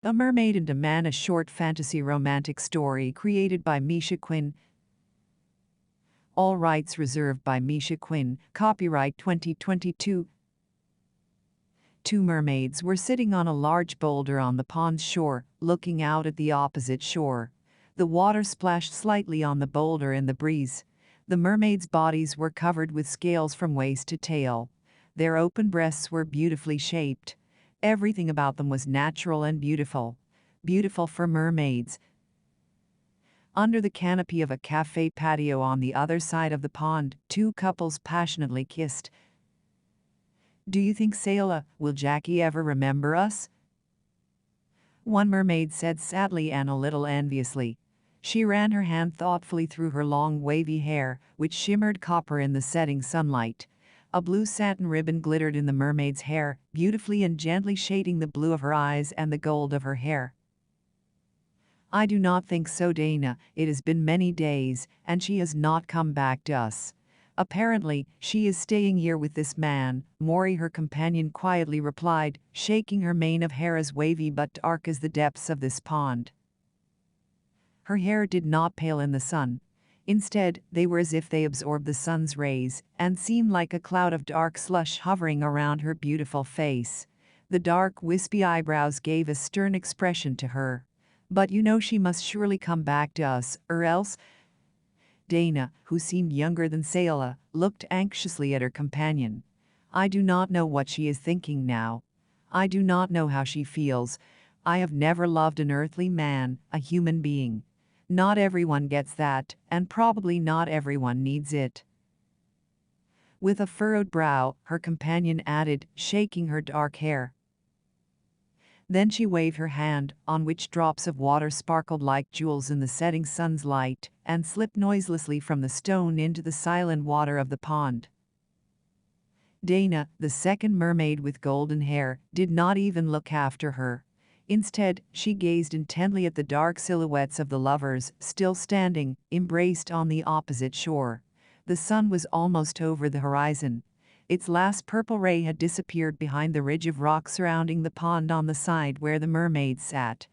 A Mermaid and a Man, a short fantasy romantic story created by Misha Quinn. All rights reserved by Misha Quinn. Copyright 2022. Two mermaids were sitting on a large boulder on the pond's shore, looking out at the opposite shore. The water splashed slightly on the boulder in the breeze. The mermaids' bodies were covered with scales from waist to tail. Their open breasts were beautifully shaped. Everything about them was natural and beautiful. Beautiful for mermaids. Under the canopy of a cafe patio on the other side of the pond, two couples passionately kissed. "Do you think, Sayla, will Jackie ever remember us?" one mermaid said sadly and a little enviously. She ran her hand thoughtfully through her long wavy hair, which shimmered copper in the setting sunlight. A blue satin ribbon glittered in the mermaid's hair, beautifully and gently shading the blue of her eyes and the gold of her hair. "I do not think so, Dana. It has been many days, and she has not come back to us. Apparently, she is staying here with this man," Maury, her companion, quietly replied, shaking her mane of hair as wavy but dark as the depths of this pond. Her hair did not pale in the sun. Instead, they were as if they absorbed the sun's rays, and seemed like a cloud of dark slush hovering around her beautiful face. The dark, wispy eyebrows gave a stern expression to her. "But you know she must surely come back to us, or else—" Dana, who seemed younger than Sayla, looked anxiously at her companion. "I do not know what she is thinking now. I do not know how she feels. I have never loved an earthly man, a human being. Not everyone gets that, and probably not everyone needs it." With a furrowed brow, her companion added, shaking her dark hair. Then she waved her hand, on which drops of water sparkled like jewels in the setting sun's light, and slipped noiselessly from the stone into the silent water of the pond. Dana, the second mermaid with golden hair, did not even look after her. Instead, she gazed intently at the dark silhouettes of the lovers, still standing, embraced on the opposite shore. The sun was almost over the horizon. Its last purple ray had disappeared behind the ridge of rock surrounding the pond on the side where the mermaids sat.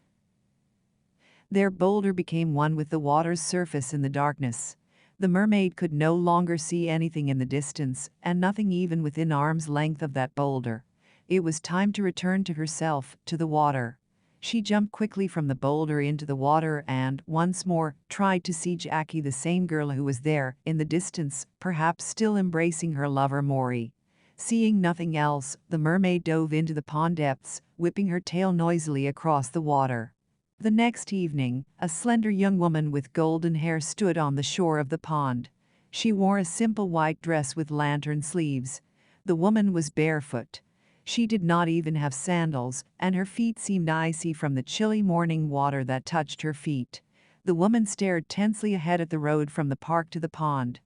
Their boulder became one with the water's surface in the darkness. The mermaid could no longer see anything in the distance, and nothing even within arm's length of that boulder. It was time to return to herself, to the water. She jumped quickly from the boulder into the water and, once more, tried to see Jackie, the same girl who was there, in the distance, perhaps still embracing her lover Maury. Seeing nothing else, the mermaid dove into the pond depths, whipping her tail noisily across the water. The next evening, a slender young woman with golden hair stood on the shore of the pond. She wore a simple white dress with lantern sleeves. The woman was barefoot. She did not even have sandals, and her feet seemed icy from the chilly morning water that touched her feet. The woman stared tensely ahead at the road from the park to the pond.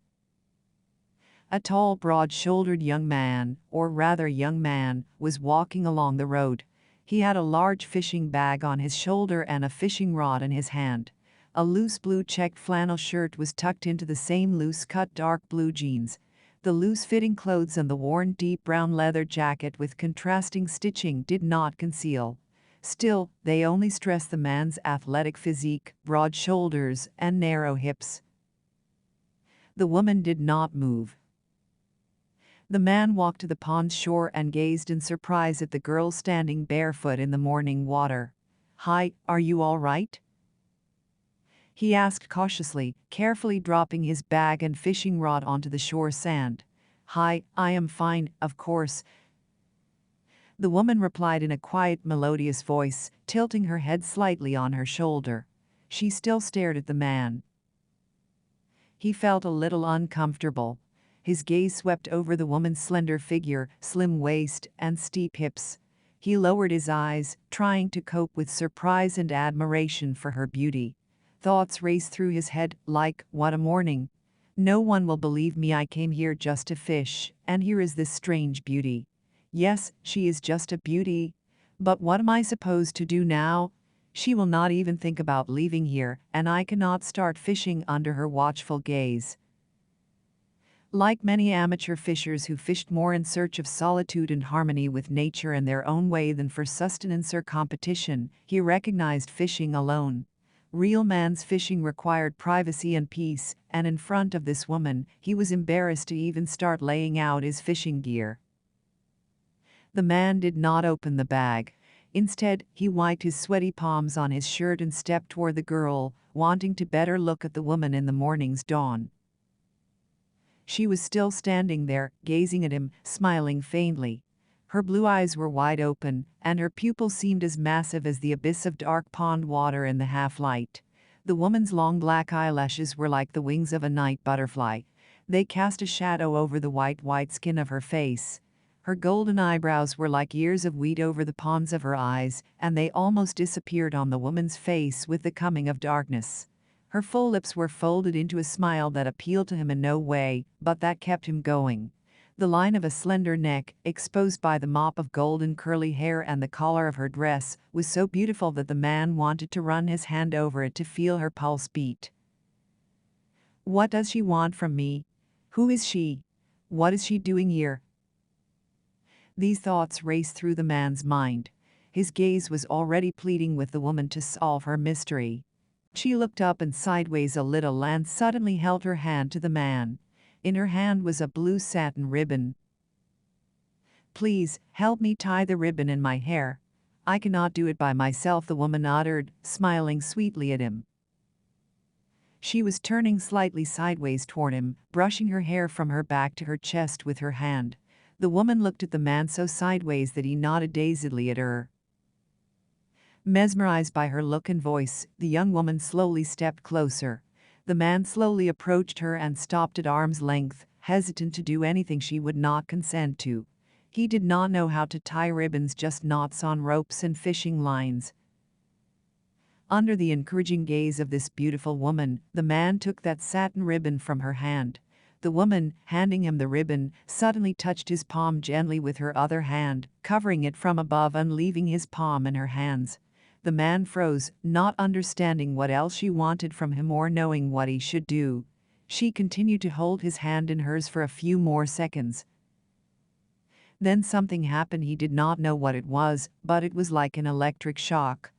A tall, broad-shouldered young man, or rather young man, was walking along the road. He had a large fishing bag on his shoulder and a fishing rod in his hand. A loose blue checked flannel shirt was tucked into the same loose-cut dark blue jeans. The loose-fitting clothes and the worn deep brown leather jacket with contrasting stitching did not conceal. Still, they only stressed the man's athletic physique, broad shoulders, and narrow hips. The woman did not move. The man walked to the pond's shore and gazed in surprise at the girl standing barefoot in the morning water. "Hi, are you all right?" he asked cautiously, carefully dropping his bag and fishing rod onto the shore sand. "Hi, I am fine, of course," the woman replied in a quiet, melodious voice, tilting her head slightly on her shoulder. She still stared at the man. He felt a little uncomfortable. His gaze swept over the woman's slender figure, slim waist, and steep hips. He lowered his eyes, trying to cope with surprise and admiration for her beauty. Thoughts raced through his head, like, "What a morning. No one will believe me. I came here just to fish, and here is this strange beauty. Yes, she is just a beauty. But what am I supposed to do now? She will not even think about leaving here, and I cannot start fishing under her watchful gaze." Like many amateur fishers who fished more in search of solitude and harmony with nature in their own way than for sustenance or competition, he recognized fishing alone. Real man's fishing required privacy and peace, and in front of this woman, he was embarrassed to even start laying out his fishing gear. The man did not open the bag. Instead, he wiped his sweaty palms on his shirt and stepped toward the girl, wanting to better look at the woman in the morning's dawn. She was still standing there, gazing at him, smiling faintly. Her blue eyes were wide open, and her pupils seemed as massive as the abyss of dark pond water in the half-light. The woman's long black eyelashes were like the wings of a night butterfly. They cast a shadow over the white skin of her face. Her golden eyebrows were like ears of wheat over the ponds of her eyes, and they almost disappeared on the woman's face with the coming of darkness. Her full lips were folded into a smile that appealed to him in no way, but that kept him going. The line of a slender neck, exposed by the mop of golden curly hair and the collar of her dress, was so beautiful that the man wanted to run his hand over it to feel her pulse beat. What does she want from me? Who is she? What is she doing here? These thoughts raced through the man's mind. His gaze was already pleading with the woman to solve her mystery. She looked up and sideways a little and suddenly held her hand to the man. In her hand was a blue satin ribbon. "Please, help me tie the ribbon in my hair. I cannot do it by myself," the woman uttered, smiling sweetly at him. She was turning slightly sideways toward him, brushing her hair from her back to her chest with her hand. The woman looked at the man so sideways that he nodded dazedly at her. Mesmerized by her look and voice, the young woman slowly stepped closer. The man slowly approached her and stopped at arm's length, hesitant to do anything she would not consent to. He did not know how to tie ribbons, just knots on ropes and fishing lines. Under the encouraging gaze of this beautiful woman, the man took that satin ribbon from her hand. The woman, handing him the ribbon, suddenly touched his palm gently with her other hand, covering it from above and leaving his palm in her hands. The man froze, not understanding what else she wanted from him or knowing what he should do. She continued to hold his hand in hers for a few more seconds. Then something happened. He did not know what it was, but it was like an electric shock.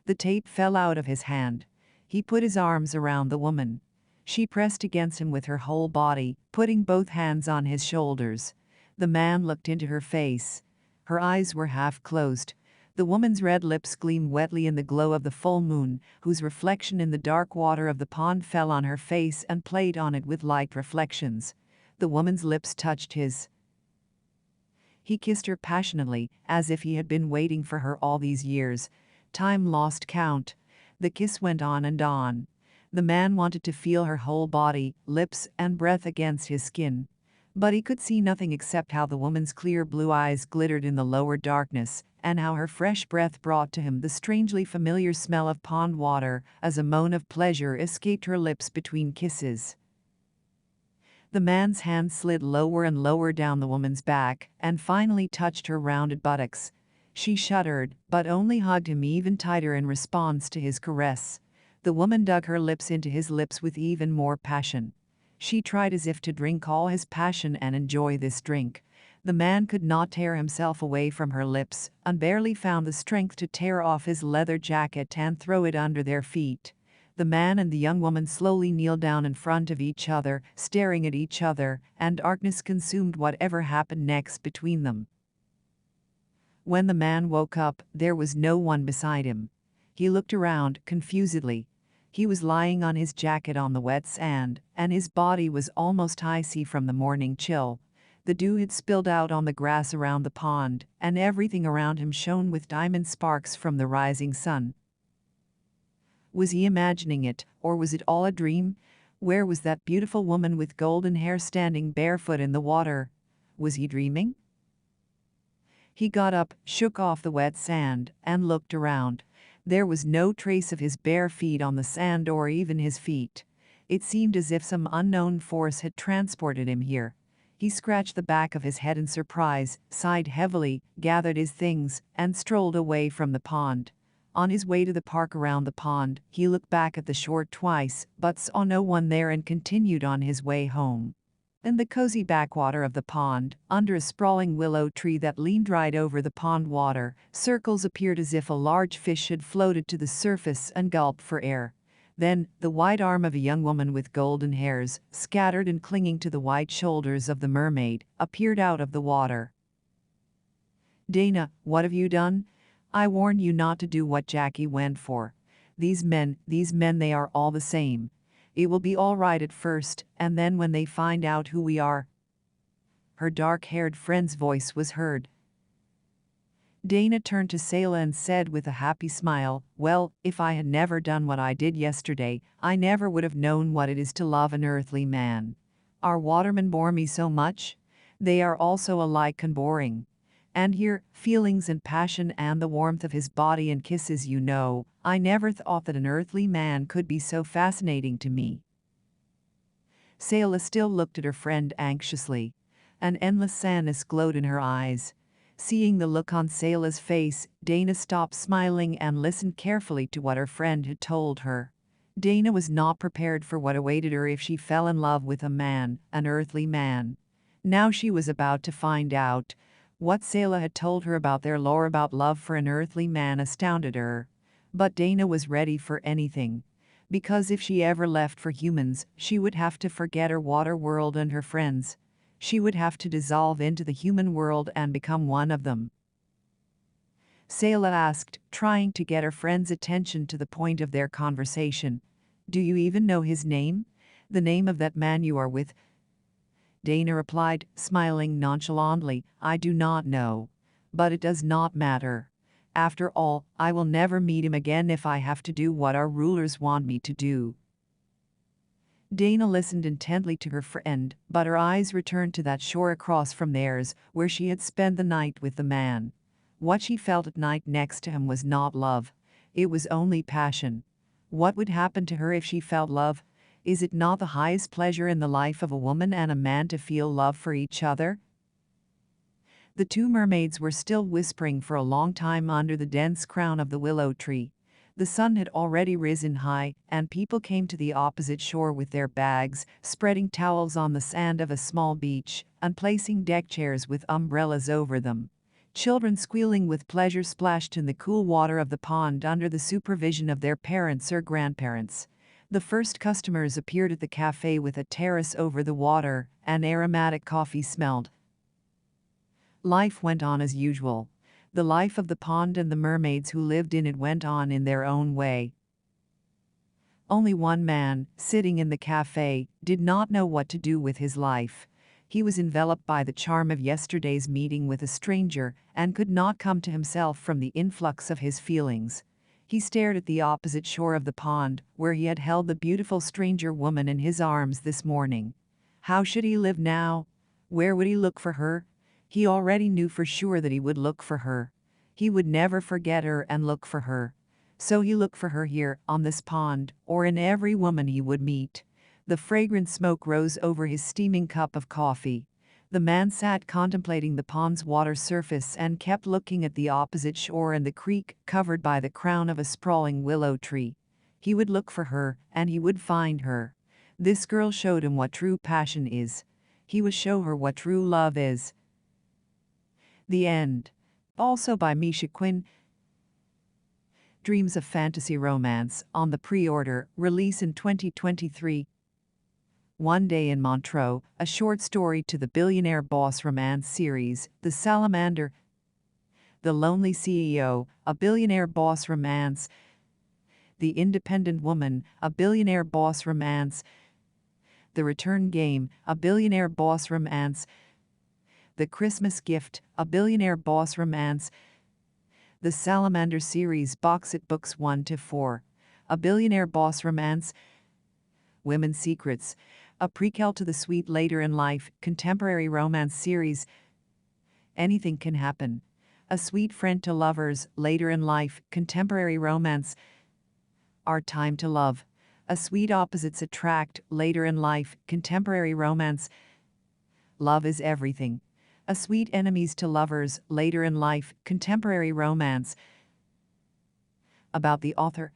The tape fell out of his hand. He put his arms around the woman. She pressed against him with her whole body, putting both hands on his shoulders. The man looked into her face. Her eyes were half closed. The woman's red lips gleamed wetly in the glow of the full moon, whose reflection in the dark water of the pond fell on her face and played on it with light reflections. The woman's lips touched his. He kissed her passionately, as if he had been waiting for her all these years. Time lost count. The kiss went on and on. The man wanted to feel her whole body, lips, and breath against his skin. But he could see nothing except how the woman's clear blue eyes glittered in the lower darkness, and how her fresh breath brought to him the strangely familiar smell of pond water, as a moan of pleasure escaped her lips between kisses. The man's hand slid lower and lower down the woman's back, and finally touched her rounded buttocks. She shuddered, but only hugged him even tighter in response to his caress. The woman dug her lips into his lips with even more passion. She tried as if to drink all his passion and enjoy this drink. The man could not tear himself away from her lips, and barely found the strength to tear off his leather jacket and throw it under their feet. The man and the young woman slowly kneeled down in front of each other, staring at each other, and darkness consumed whatever happened next between them. When the man woke up, there was no one beside him. He looked around, confusedly. He was lying on his jacket on the wet sand, and his body was almost icy from the morning chill. The dew had spilled out on the grass around the pond, and everything around him shone with diamond sparks from the rising sun. Was he imagining it, or was it all a dream? Where was that beautiful woman with golden hair standing barefoot in the water? Was he dreaming? He got up, shook off the wet sand, and looked around. There was no trace of his bare feet on the sand or even his feet. It seemed as if some unknown force had transported him here. He scratched the back of his head in surprise, sighed heavily, gathered his things, and strolled away from the pond. On his way to the park around the pond, he looked back at the shore twice, but saw no one there and continued on his way home. In the cozy backwater of the pond, under a sprawling willow tree that leaned right over the pond water, circles appeared as if a large fish had floated to the surface and gulped for air. Then, the white arm of a young woman with golden hairs, scattered and clinging to the white shoulders of the mermaid, appeared out of the water. "Dana, what have you done? I warned you not to do what Jackie went for. These men, they are all the same. It will be all right at first, and then when they find out who we are." Her dark-haired friend's voice was heard. Dana turned to Selah and said with a happy smile, "Well, if I had never done what I did yesterday, I never would have known what it is to love an earthly man. Our watermen bore me so much. They are all so alike and boring. And here, feelings and passion and the warmth of his body and kisses, you know, I never thought that an earthly man could be so fascinating to me." Selah still looked at her friend anxiously. An endless sadness glowed in her eyes. Seeing the look on Selah's face, Dana stopped smiling and listened carefully to what her friend had told her. Dana was not prepared for what awaited her if she fell in love with a man, an earthly man. Now she was about to find out. What Selah had told her about their lore about love for an earthly man astounded her. But Dana was ready for anything. Because if she ever left for humans, she would have to forget her water world and her friends. She would have to dissolve into the human world and become one of them. Selah asked, trying to get her friend's attention to the point of their conversation. "Do you even know his name? The name of that man you are with?" Dana replied, smiling nonchalantly, "I do not know. But it does not matter. After all, I will never meet him again if I have to do what our rulers want me to do." Dana listened intently to her friend, but her eyes returned to that shore across from theirs, where she had spent the night with the man. What she felt at night next to him was not love. It was only passion. What would happen to her if she felt love? Is it not the highest pleasure in the life of a woman and a man to feel love for each other? The two mermaids were still whispering for a long time under the dense crown of the willow tree. The sun had already risen high, and people came to the opposite shore with their bags, spreading towels on the sand of a small beach, and placing deck chairs with umbrellas over them. Children squealing with pleasure splashed in the cool water of the pond under the supervision of their parents or grandparents. The first customers appeared at the cafe with a terrace over the water, and aromatic coffee smelled. Life went on as usual. The life of the pond and the mermaids who lived in it went on in their own way. Only one man, sitting in the cafe, did not know what to do with his life. He was enveloped by the charm of yesterday's meeting with a stranger and could not come to himself from the influx of his feelings. He stared at the opposite shore of the pond, where he had held the beautiful stranger woman in his arms this morning. How should he live now? Where would he look for her? He already knew for sure that he would look for her. He would never forget her and look for her. So he looked for her here, on this pond, or in every woman he would meet. The fragrant smoke rose over his steaming cup of coffee. The man sat contemplating the pond's water surface and kept looking at the opposite shore and the creek covered by the crown of a sprawling willow tree. He would look for her, and he would find her. This girl showed him what true passion is. He would show her what true love is. The End. Also by Misha Quinn. Dreams of Fantasy Romance, on the pre-order, release in 2023. One Day in Montreux, a short story to the Billionaire Boss romance series, The Salamander. The Lonely CEO, a billionaire boss romance. The Independent Woman, a billionaire boss romance. The Return Game, a billionaire boss romance. The Christmas Gift, a billionaire boss romance. The Salamander series box set books 1-4, a billionaire boss romance. Women's Secrets, a prequel to the sweet later in life contemporary romance series. Anything Can Happen, a sweet friend to lovers later in life contemporary romance. Our Time to Love, a sweet opposites attract later in life contemporary romance. Love is Everything, a sweet enemies to lovers later in life contemporary romance. About the author.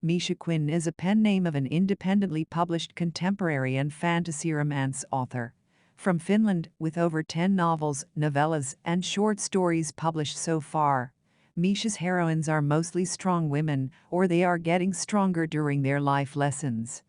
Misha Quinn is a pen name of an independently published contemporary and fantasy romance author from Finland, with over 10 novels, novellas, and short stories published so far. Misha's heroines are mostly strong women, or they are getting stronger during their life lessons.